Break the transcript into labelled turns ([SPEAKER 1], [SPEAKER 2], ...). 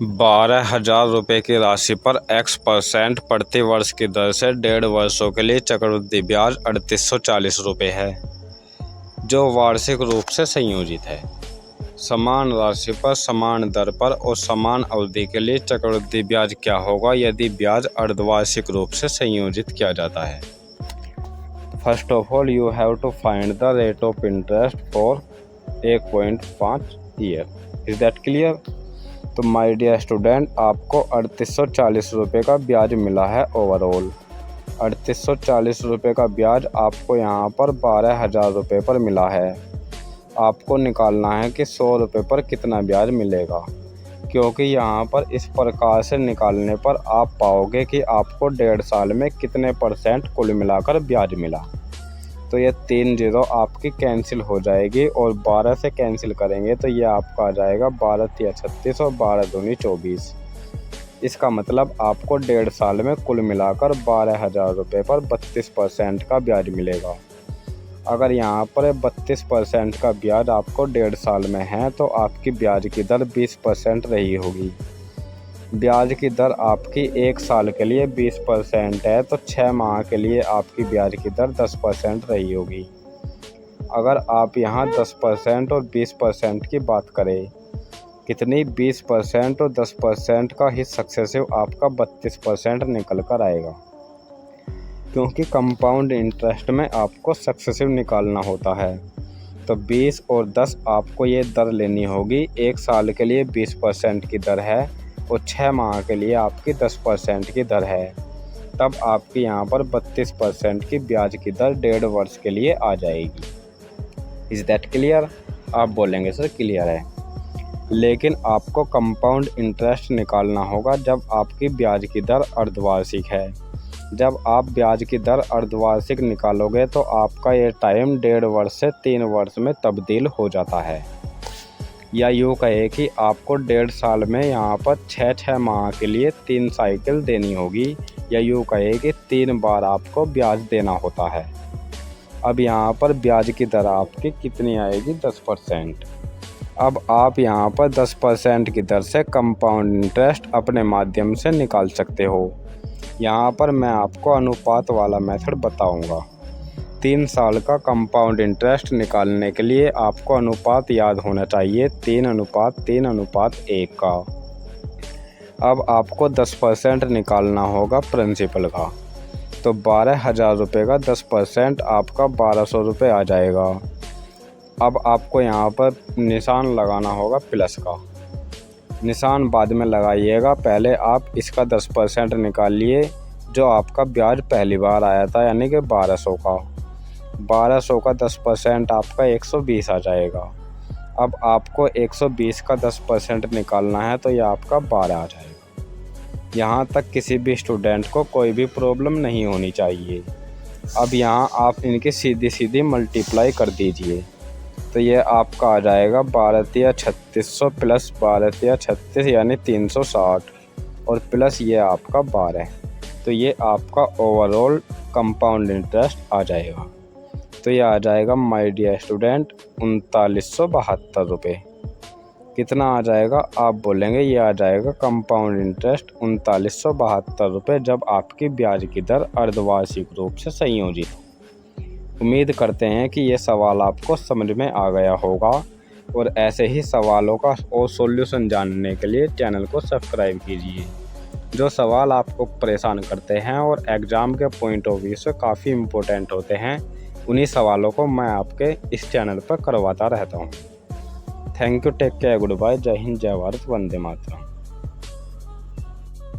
[SPEAKER 1] 12,000 रुपये की राशि पर X% प्रति वर्ष की दर से 1.5 वर्षों के लिए चक्रवृद्धि ब्याज 3840 रुपये है, जो वार्षिक रूप से संयोजित है। समान राशि पर समान दर पर और समान अवधि के लिए चक्रवृद्धि ब्याज क्या होगा यदि ब्याज अर्धवार्षिक रूप से संयोजित किया जाता है। First of all you have to find the rate of interest for 1.5 year. Is that clear? तो माय डियर स्टूडेंट, आपको 3840 रुपये का ब्याज मिला है ओवरऑल। 3840 रुपये का ब्याज आपको यहाँ पर 12,000 रुपये पर मिला है। आपको निकालना है कि 100 रुपये पर कितना ब्याज मिलेगा, क्योंकि यहाँ पर इस प्रकार से निकालने पर आप पाओगे कि आपको 1.5 साल में कितने % कुल मिलाकर ब्याज मिला। तो ये 3 0 आपकी कैंसिल हो जाएगी और 12 से कैंसिल करेंगे तो ये आपका आ जाएगा 12 3 36 और 12 दूनी 24। इसका मतलब आपको 1.5 साल में कुल मिलाकर 12,000 रुपये पर 32% का ब्याज मिलेगा। अगर यहाँ पर 32% का ब्याज आपको 1.5 साल में है तो आपकी ब्याज की दर 20% रही होगी। ब्याज की दर आपकी 1 साल के लिए 20% है तो 6 माह के लिए आपकी ब्याज की दर 10% रही होगी। अगर आप यहाँ 10% और 20% की बात करें, कितनी 20% और 10% का ही सक्सेसिव आपका 32% निकल कर आएगा, क्योंकि कंपाउंड इंटरेस्ट में आपको सक्सेसिव निकालना होता है। तो 20 और 10 आपको ये दर लेनी होगी। 1 साल के लिए 20% की दर है और 6 माह के लिए आपकी 10% की दर है। तब आपकी यहाँ पर 32% की ब्याज की दर 1.5 वर्ष के लिए आ जाएगी। Is that clear? आप बोलेंगे सर क्लियर है, लेकिन आपको कंपाउंड इंटरेस्ट निकालना होगा जब आपकी ब्याज की दर अर्धवार्षिक है। जब आप ब्याज की दर अर्धवार्षिक निकालोगे तो आपका ये टाइम 1.5 वर्ष से 3 वर्ष में तब्दील हो जाता है। या यूँ कहे कि आपको 1.5 साल में यहाँ पर 6 माह के लिए 3 साइकिल देनी होगी, या यूँ कहे कि 3 बार आपको ब्याज देना होता है। अब यहाँ पर ब्याज की दर आपकी कितनी आएगी? 10%। अब आप यहाँ पर 10% की दर से कंपाउंड इंटरेस्ट अपने माध्यम से निकाल सकते हो। यहाँ पर मैं आपको अनुपात वाला मेथड बताऊँगा। 3 साल का कंपाउंड इंटरेस्ट निकालने के लिए आपको अनुपात याद होना चाहिए 3:3:1 का। अब आपको 10% निकालना होगा प्रिंसिपल का, तो 12,000 रुपये का 10% आपका 1,200 रुपये आ जाएगा। अब आपको यहाँ पर निशान लगाना होगा प्लस का। निशान बाद में लगाइएगा, पहले आप इसका 10% निकालिए जो आपका ब्याज पहली बार आया था, यानी कि 1200 का। 1200 का 10% आपका 120 आ जाएगा। अब आपको 120 का 10% निकालना है तो यह आपका 12 आ जाएगा। यहाँ तक किसी भी स्टूडेंट को कोई भी प्रॉब्लम नहीं होनी चाहिए। अब यहाँ आप इनकी सीधी सीधी मल्टीप्लाई कर दीजिए, तो ये आपका आ जाएगा 12 3 3600 प्लस 12 3 36 यानी 360 और प्लस ये आपका 12। तो ये आपका ओवरऑल कंपाउंड इंटरेस्ट आ जाएगा। तो ये आ जाएगा माय डियर स्टूडेंट 3972 रुपये। कितना आ जाएगा? आप बोलेंगे ये आ जाएगा कंपाउंड इंटरेस्ट 3972 रुपये जब आपकी ब्याज की दर अर्धवार्षिक रूप से संयोजित हो। उम्मीद करते हैं कि ये सवाल आपको समझ में आ गया होगा, और ऐसे ही सवालों का और सॉल्यूशन जानने के लिए चैनल को सब्सक्राइब कीजिए। जो सवाल आपको परेशान करते हैं और एग्ज़ाम के पॉइंट ऑफ व्यू से काफ़ी इम्पोर्टेंट होते हैं, उन्हीं सवालों को मैं आपके इस चैनल पर करवाता रहता हूँ। Thank you, take care, good bye, जय हिंद, जय भारत, वंदे मातरम।